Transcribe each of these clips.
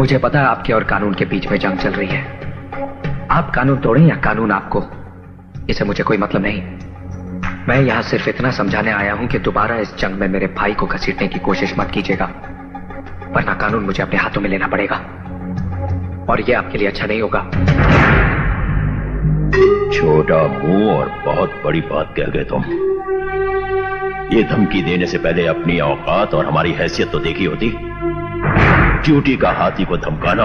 मुझे पता है आपके और कानून के बीच में जंग चल रही है। आप कानून तोड़ें या कानून आपको, इससे मुझे कोई मतलब नहीं। मैं यहां सिर्फ इतना समझाने आया हूं कि दोबारा इस जंग में मेरे भाई को घसीटने की कोशिश मत कीजिएगा, वरना कानून मुझे अपने हाथों में लेना पड़ेगा और यह आपके लिए अच्छा नहीं होगा। छोटा मुंह और बहुत बड़ी बात कह गए तुम। ये धमकी देने से पहले अपनी औकात और हमारी हैसियत तो देखी होती। चूटी का हाथी को धमकाना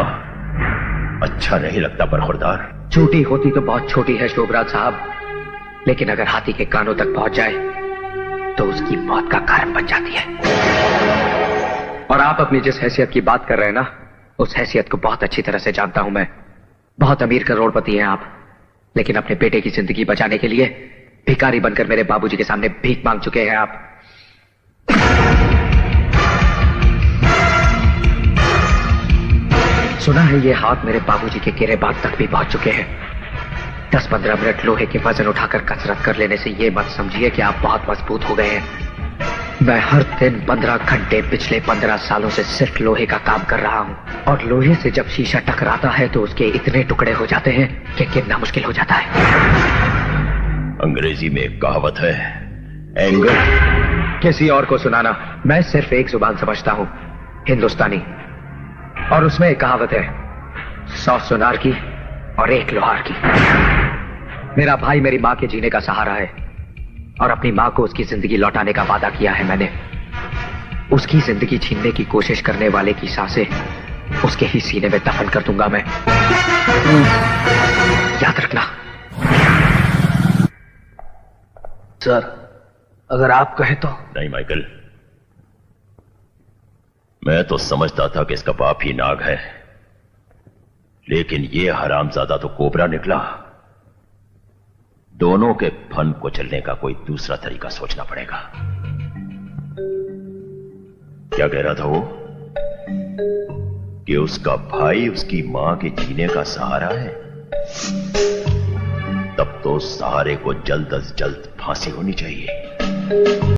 अच्छा नहीं लगता बरखुरदार। चूटी होती तो बहुत छोटी है शोभराज साहब, लेकिन अगर हाथी के कानों तक पहुंच जाए तो उसकी मौत का कारण बन जाती है। और आप अपनी जिस हैसियत की बात कर रहे हैं ना, उस हैसियत को बहुत अच्छी तरह से जानता हूं मैं। बहुत अमीर करोड़पति हैं आप, लेकिन अपने बेटे की जिंदगी बचाने के लिए भिखारी बनकर मेरे बाबूजी के सामने भीख मांग चुके हैं आप। सुना है ये हाथ मेरे बाबूजी के गिरेबान तक भी पहुंच चुके हैं। 10-15 मिनट लोहे के वजन उठाकर कसरत कर लेने से ये मत समझिए कि आप बहुत मजबूत हो गए हैं। मैं हर दिन 15 घंटे पिछले 15 सालों से सिर्फ लोहे का काम कर रहा हूं, और लोहे से जब शीशा टकराता है तो उसके इतने टुकड़े हो जाते हैं कि गिनना मुश्किल हो जाता है। अंग्रेजी में एक कहावत है, एंगर। किसी और को सुनाना, मैं सिर्फ एक जुबान समझता हूं, हिंदुस्तानी, और उसमें एक कहावत है, 100 सुनार की और 1 लोहार की। मेरा भाई मेरी मां के जीने का सहारा है, और अपनी मां को उसकी जिंदगी लौटाने का वादा किया है मैंने। उसकी जिंदगी छीनने की कोशिश करने वाले की सांसें उसके ही सीने में दफन कर दूंगा मैं। याद रखना। सर, अगर आप कहें तो। नहीं माइकल, मैं तो समझता था कि इसका बाप ही नाग है, लेकिन ये हरामजादा तो कोबरा निकला। दोनों के फन को चलने का कोई दूसरा तरीका सोचना पड़ेगा। क्या कह रहा था वो? कि उसका भाई उसकी मां के जीने का सहारा है? तब तो सहारे को जल्द अज जल्द फांसी होनी चाहिए।